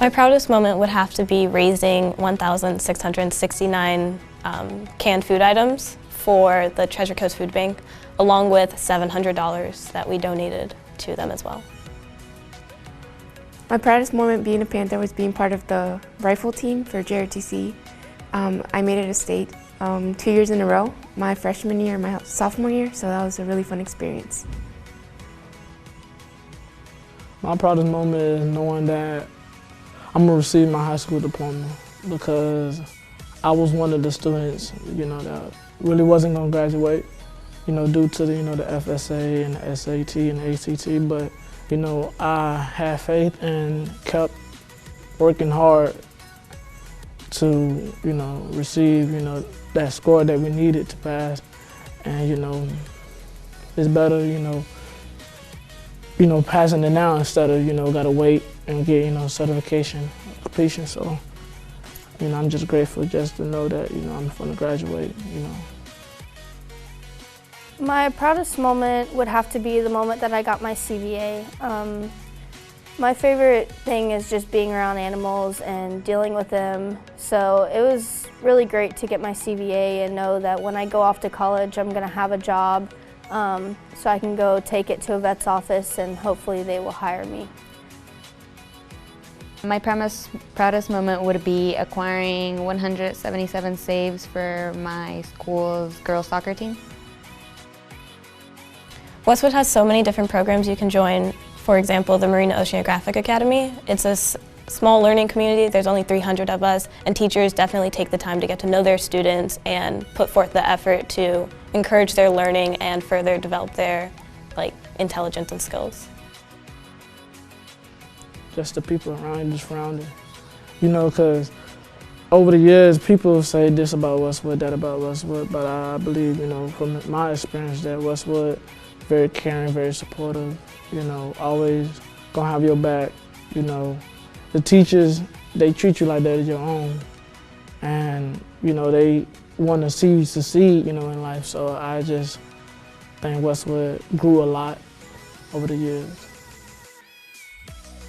My proudest moment would have to be raising 1,669 canned food items for the Treasure Coast Food Bank, along with $700 that we donated to them as well. My proudest moment being a Panther was being part of the rifle team for JRTC. I made it a state 2 years in a row, my freshman year and my sophomore year, so that was a really fun experience. My proudest moment is knowing that I'm gonna receive my high school diploma, because I was one of the students, that really wasn't gonna graduate, due to the FSA and the SAT and the ACT, but I had faith and kept working hard to, receive, that score that we needed to pass. And, it's better, passing it now instead of, gotta wait and get, certification, completion. So, I'm just grateful just to know that, I'm gonna graduate, My proudest moment would have to be the moment that I got my CVA. My favorite thing is just being around animals and dealing with them. So it was really great to get my CVA and know that when I go off to college, I'm gonna have a job, so I can go take it to a vet's office and hopefully they will hire me. My proudest moment would be acquiring 177 saves for my school's girls soccer team. Westwood has so many different programs you can join. For example, the Marine Oceanographic Academy. It's a small learning community. There's only 300 of us, and teachers definitely take the time to get to know their students and put forth the effort to encourage their learning and further develop their intelligence and skills. Just the people around, just surrounding. Because over the years, people say this about Westwood, that about Westwood, but I believe, from my experience, that Westwood, very caring, very supportive, always gonna have your back. The teachers, they treat you like that as your own. And, they want to see you succeed, in life. So I just think Westwood grew a lot over the years.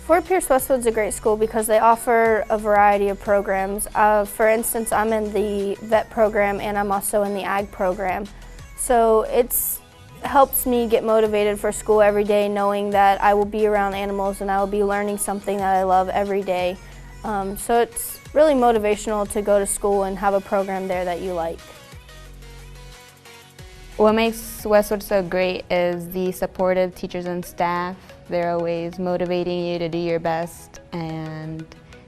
Fort Pierce Westwood's a great school because they offer a variety of programs. For instance, I'm in the vet program and I'm also in the ag program. So it helps me get motivated for school every day, knowing that I will be around animals and I will be learning something that I love every day. So it's really motivational to go to school and have a program there that you like. What makes Westwood so great is the supportive teachers and staff. They're always motivating you to do your best and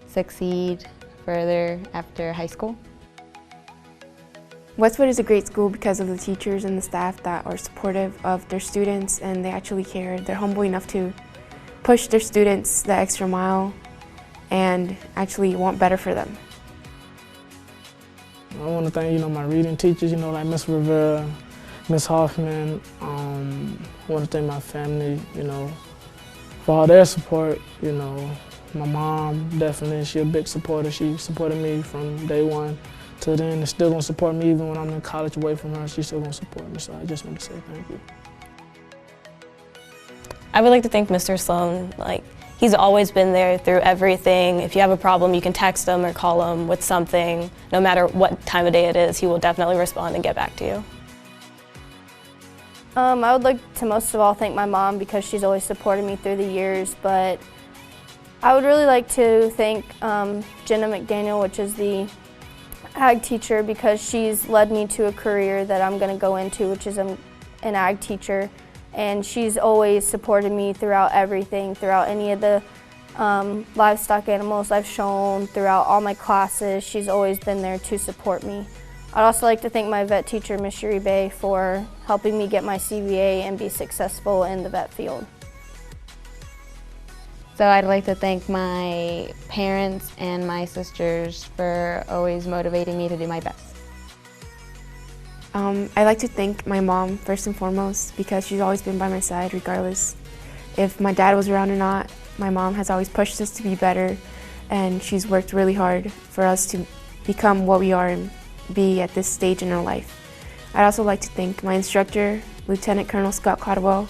succeed further after high school. Westwood is a great school because of the teachers and the staff that are supportive of their students, and they actually care. They're humble enough to push their students the extra mile and actually want better for them. I want to thank, my reading teachers, like Miss Rivera, Miss Hoffman. I want to thank my family, for all their support. My mom, definitely, she's a big supporter. She supported me from day one to then, and still gonna support me even when I'm in college away from her. She's still gonna support me, so I just want to say thank you. I would like to thank Mr. Sloan. He's always been there through everything. If you have a problem, you can text him or call him with something. No matter what time of day it is, he will definitely respond and get back to you. I would like to most of all thank my mom because she's always supported me through the years, but I would really like to thank Jenna McDaniel, which is the ag teacher, because she's led me to a career that I'm going to go into, which is an ag teacher. And she's always supported me throughout everything, throughout any of the livestock animals I've shown, throughout all my classes. She's always been there to support me. I'd also like to thank my vet teacher, Ms. Uribe, for helping me get my CVA and be successful in the vet field. So I'd like to thank my parents and my sisters for always motivating me to do my best. I'd like to thank my mom first and foremost because she's always been by my side regardless if my dad was around or not. My mom has always pushed us to be better, and she's worked really hard for us to become what we are and be at this stage in our life. I'd also like to thank my instructor, Lieutenant Colonel Scott Caldwell,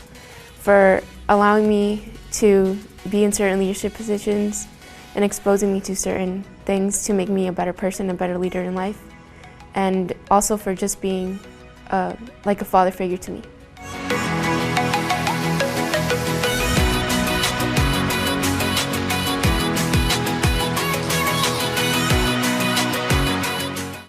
for allowing me to be in certain leadership positions and exposing me to certain things to make me a better person, a better leader in life, and also for just being like a father figure to me.